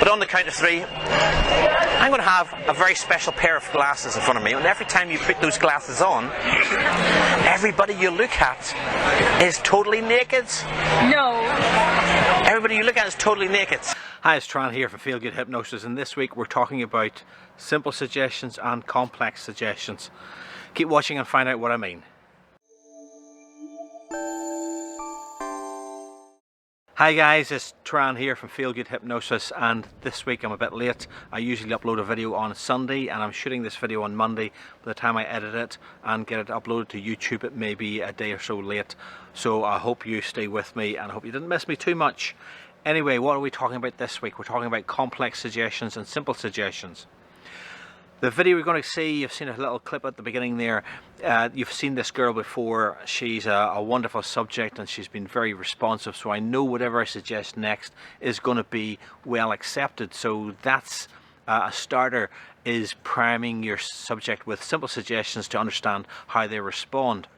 on the count of three, I'm going to have a very special pair of glasses in front of me, and every time you put those glasses on, everybody you look at is totally naked. No. Everybody you look at is totally naked. Hi, it's Turan here from Feel Good Hypnosis, and this week we're talking about simple suggestions and complex suggestions. Keep watching and find out what I mean. Hi guys, it's Turan here from Feel Good Hypnosis, and this week I'm a bit late. I usually upload a video on Sunday and I'm shooting this video on Monday. By the time I edit it and get it uploaded to YouTube, it may be a day or so late. So I hope you stay with me and I hope you didn't miss me too much. Anyway, what are we talking about this week? We're talking about complex suggestions and simple suggestions. The video we're going to see, you've seen a little clip at the beginning there. You've seen this girl before. She's a wonderful subject and she's been very responsive, so I know whatever I suggest next is going to be well accepted. So that's a starter, is priming your subject with simple suggestions to understand how they respond.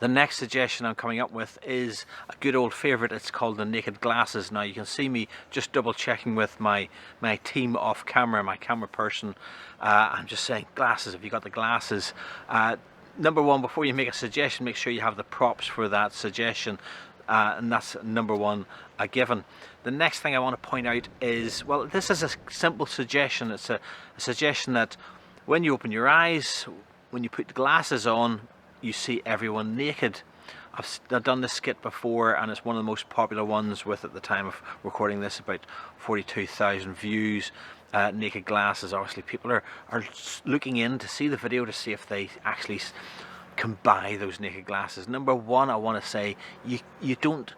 The next suggestion I'm coming up with is a good old favourite. It's called the naked glasses. Now you can see me just double checking with my team off camera, my camera person. I'm just saying, glasses, have you got the glasses? Number one, before you make a suggestion, make sure you have the props for that suggestion. And that's number one, a given. The next thing I want to point out is, well, this is a simple suggestion. It's a suggestion that when you open your eyes, when you put the glasses on, you see everyone naked. I've done this skit before and it's one of the most popular ones, with, at the time of recording this, about 42,000 views. Naked glasses. Obviously people are looking in to see the video to see if they actually can buy those naked glasses. Number one, I want to say, you don't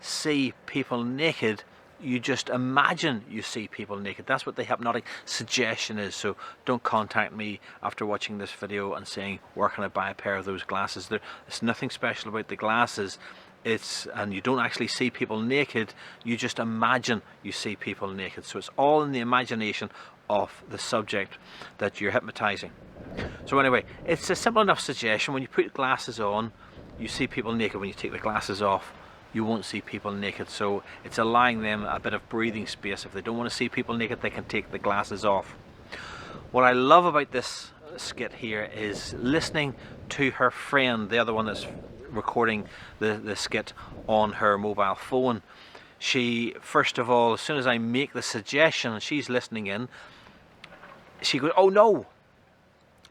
see people naked, you just imagine you see people naked. That's what the hypnotic suggestion is. So don't contact me after watching this video and saying, where can I buy a pair of those glasses? There's nothing special about the glasses. And you don't actually see people naked, you just imagine you see people naked. So it's all in the imagination of the subject that you're hypnotizing. So anyway, it's a simple enough suggestion. When you put glasses on, you see people naked. When you take the glasses off, you won't see people naked. So it's allowing them a bit of breathing space. If they don't want to see people naked, they can take the glasses off. What I love about this skit here is listening to her friend, the other one that's recording the skit on her mobile phone. She, first of all, as soon as I make the suggestion and she's listening in, she goes, oh no!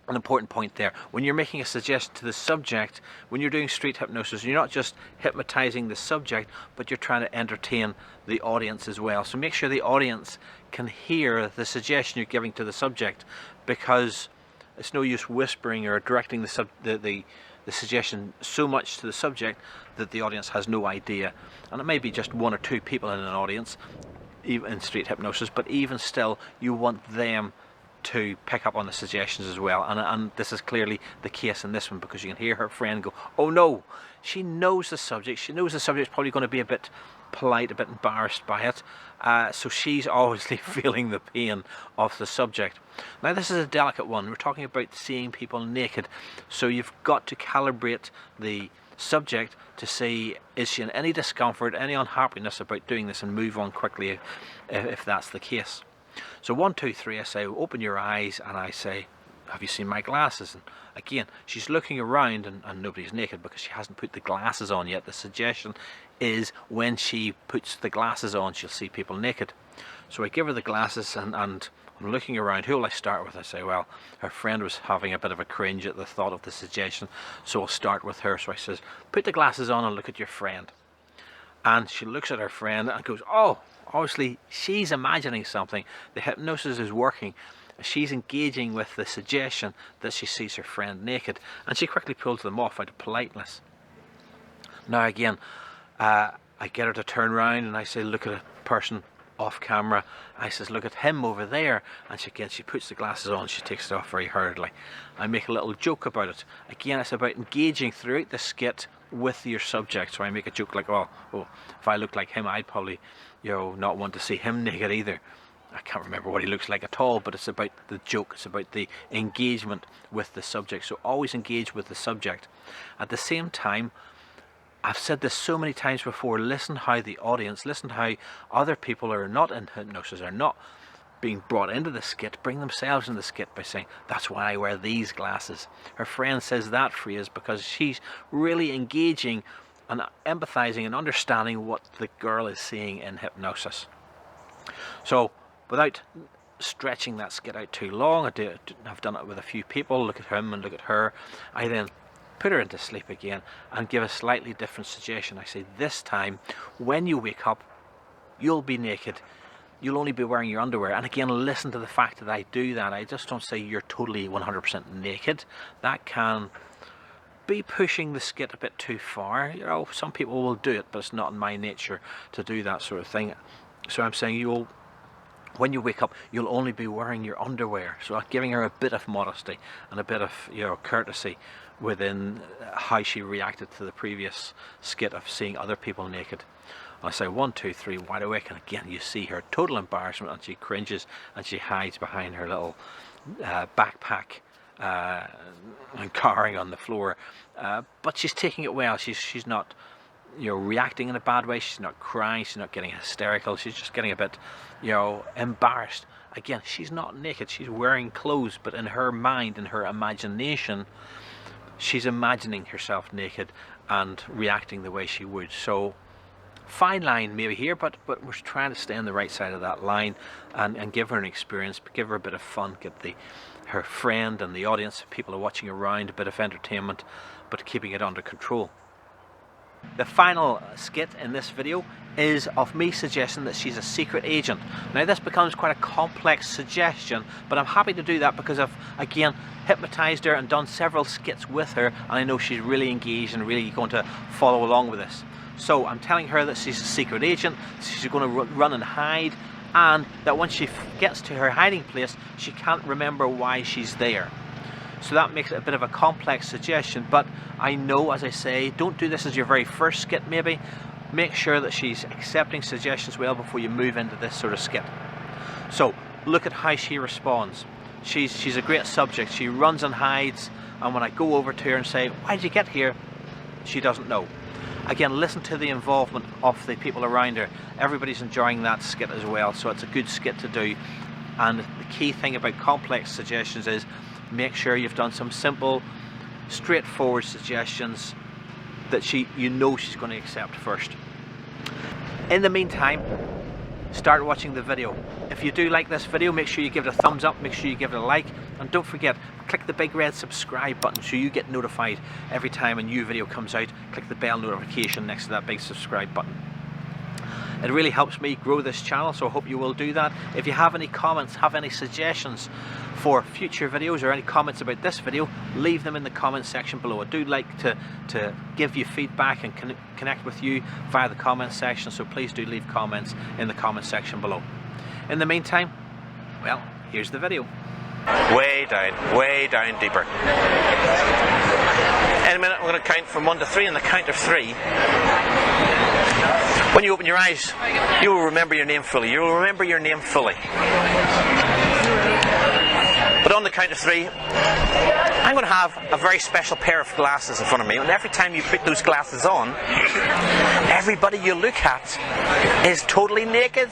An important point there. When you're making a suggestion to the subject, when you're doing street hypnosis, you're not just hypnotizing the subject, but you're trying to entertain the audience as well. So make sure the audience can hear the suggestion you're giving to the subject, because it's no use whispering or directing the suggestion so much to the subject that the audience has no idea. And it may be just one or two people in an audience, even in street hypnosis, but even still, you want them to pick up on the suggestions as well. And this is clearly the case in this one, because you can hear her friend go, oh no! She knows the subject. She knows the subject's probably going to be a bit polite, a bit embarrassed by it. So she's obviously feeling the pain of the subject. Now this is a delicate one. We're talking about seeing people naked. So you've got to calibrate the subject to see, is she in any discomfort, any unhappiness about doing this, and move on quickly if that's the case. So 1, 2, 3, I say, open your eyes, and I say, have you seen my glasses? And again, she's looking around and nobody's naked because she hasn't put the glasses on yet. The suggestion is when she puts the glasses on, she'll see people naked. So I give her the glasses and I'm looking around. Who will I start with? I say, well, her friend was having a bit of a cringe at the thought of the suggestion, so I'll start with her. So I says, put the glasses on and look at your friend. And she looks at her friend and goes, oh, obviously she's imagining something. The hypnosis is working. She's engaging with the suggestion that she sees her friend naked, and she quickly pulls them off out of politeness. Now again, I get her to turn around and I say, look at a person off camera. I says, look at him over there, and she puts the glasses on, she takes it off very hurriedly. I make a little joke about it. Again, it's about engaging throughout the skit with your subject. So I make a joke like, oh, if I looked like him, I'd probably, not want to see him naked either. I can't remember what he looks like at all, but it's about the joke, it's about the engagement with the subject. So always engage with the subject. At the same time, I've said this so many times before, listen how the audience, listen how other people who are not in hypnosis, are not being brought into the skit, bring themselves in the skit by saying, that's why I wear these glasses. Her friend says that phrase because she's really engaging and empathizing and understanding what the girl is seeing in hypnosis. So without stretching that skit out too long, I've done it with a few people, look at him and look at her. I then put her into sleep again and give a slightly different suggestion. I say, this time when you wake up, you'll be naked. You'll only be wearing your underwear. And again, listen to the fact that I do that. I just don't say you're totally 100% naked. That can be pushing the skit a bit too far. You know, some people will do it, but it's not in my nature to do that sort of thing. So I'm saying when you wake up, you'll only be wearing your underwear. So I'm giving her a bit of modesty and a bit of, you know, courtesy within how she reacted to the previous skit of seeing other people naked. And I say 1, 2, 3, wide awake, and again you see her total embarrassment, and she cringes and she hides behind her little backpack and cowering on the floor. But she's taking it well. She's not, you know, reacting in a bad way. She's not crying. She's not getting hysterical. She's just getting a bit, you know, embarrassed. Again, she's not naked. She's wearing clothes, but in her mind, in her imagination, she's imagining herself naked and reacting the way she would. So fine line maybe here, but we're trying to stay on the right side of that line and give her an experience, give her a bit of fun, give her friend and the audience, people are watching around, a bit of entertainment, but keeping it under control. The final skit in this video is of me suggesting that she's a secret agent. Now this becomes quite a complex suggestion, but I'm happy to do that because I've again hypnotized her and done several skits with her, and I know she's really engaged and really going to follow along with this. So I'm telling her that she's a secret agent, she's going to run and hide, and that when she gets to her hiding place, she can't remember why she's there. So that makes it a bit of a complex suggestion, but I know, as I say, don't do this as your very first skit maybe. Make sure that she's accepting suggestions well before you move into this sort of skit. So look at how she responds. She's a great subject. She runs and hides, and when I go over to her and say, why did you get here? She doesn't know. Again, listen to the involvement of the people around her. Everybody's enjoying that skit as well, so it's a good skit to do. And the key thing about complex suggestions is make sure you've done some simple, straightforward suggestions that you know she's going to accept first. In the meantime, start watching the video. If you do like this video, make sure you give it a thumbs up, make sure you give it a like, and don't forget, click the big red subscribe button so you get notified every time a new video comes out. Click the bell notification next to that big subscribe button. It really helps me grow this channel, so I hope you will do that. If you have any comments, have any suggestions for future videos or any comments about this video, leave them in the comment section below. I do like to give you feedback and connect with you via the comment section, so please do leave comments in the comment section below. In the meantime, well, here's the video. Way down deeper. In a minute I'm going to count from 1 to 3, and the count of 3. When you open your eyes, you will remember your name fully. You will remember your name fully. But on the count of 3, I'm going to have a very special pair of glasses in front of me, and every time you put those glasses on, everybody you look at is totally naked.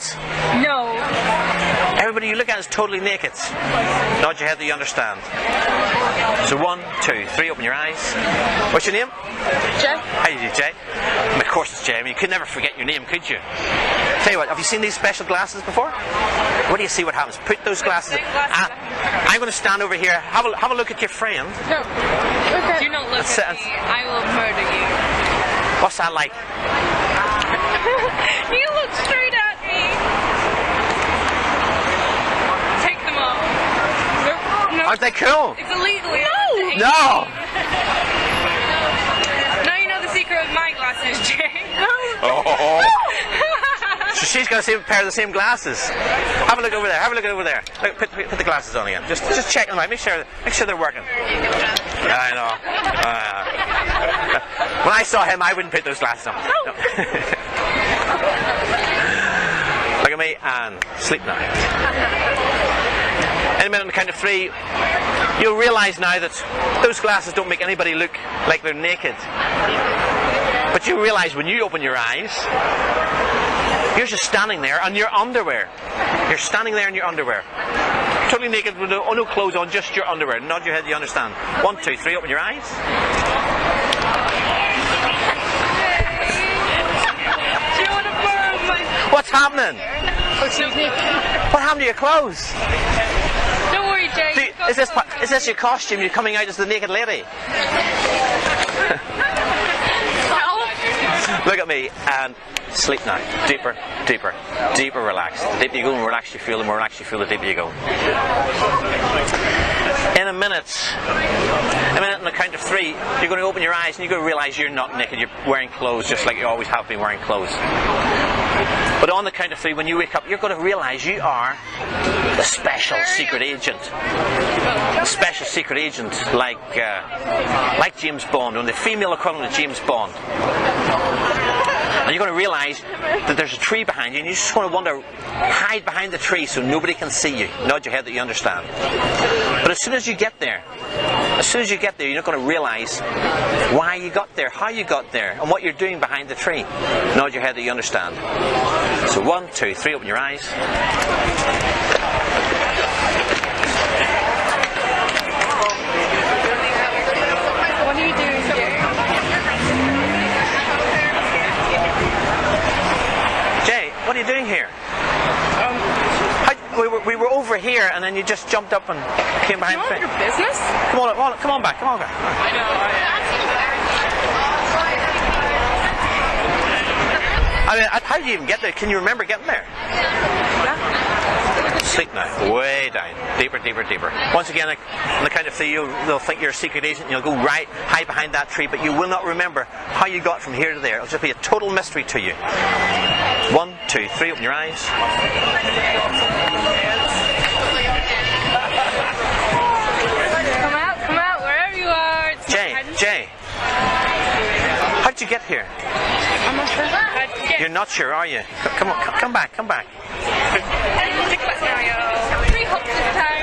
No. Everybody you look at is totally naked. Nod your head that you understand. So 1, 2, 3, open your eyes. What's your name? Jay. How do you do, Jay? Of course it's Jay. I mean, you could never forget your name, could you? Tell you what, have you seen these special glasses before? What do you see what happens? Put those glasses on. I'm going to stand over here. Have a look at your friend. No. Okay. Do not look at me. I will murder you. What's that like? You look straight at me. Take them off. No. Aren't they cool? It's illegal. No! Now you know the secret of my glasses, Jay. Oh. So she's got a pair of the same glasses. Have a look over there. Have a look over there. Look, put the glasses on again. Just check them out. Make sure they're working. I know. When I saw him, I wouldn't put those glasses on. No. Look at me and sleep now. In a minute, on the count of 3, you'll realise now that those glasses don't make anybody look like they're naked. But you realise when you open your eyes, you're just standing there in your underwear. You're standing there in your underwear. Totally naked with no clothes on, just your underwear. Nod your head, you understand. 1, 2, 3, open your eyes. What's happening? Excuse me. What happened to your clothes? Don't worry, Jay. Is this your costume? You're coming out as the naked lady? Look at me and sleep now. Deeper, deeper, deeper relax. The deeper you go, the more relaxed you feel, the more relaxed you feel, the deeper you go. In a minute on the count of 3, you're going to open your eyes and you're going to realise you're not naked. You're wearing clothes just like you always have been wearing clothes. But on the count of 3, when you wake up, you're going to realise you are a special secret agent. A special secret agent like James Bond, or the female equivalent of James Bond. And you're going to realise that there's a tree behind you, and you just want to wonder, hide behind the tree so nobody can see you. Nod your head that you understand. But as soon as you get there, you're not going to realise why you got there, how you got there, and what you're doing behind the tree. Nod your head that you understand. So 1, 2, 3, open your eyes. What are you doing here? Jay, what are you doing here? We were over here, and then you just jumped up and came behind me. Your business? Come on back. I know. I mean, how did you even get there? Can you remember getting there? Yeah. Sleep now. Way down. Deeper, deeper, deeper. Once again, on the count of 3, they'll think you're a secret agent, and you'll go right, hide behind that tree, but you will not remember how you got from here to there. It'll just be a total mystery to you. 1, 2, 3, open your eyes. Come out, wherever you are. Jay, how'd you get here? I'm not sure. You're not sure, are you? Come back. Three hops this time.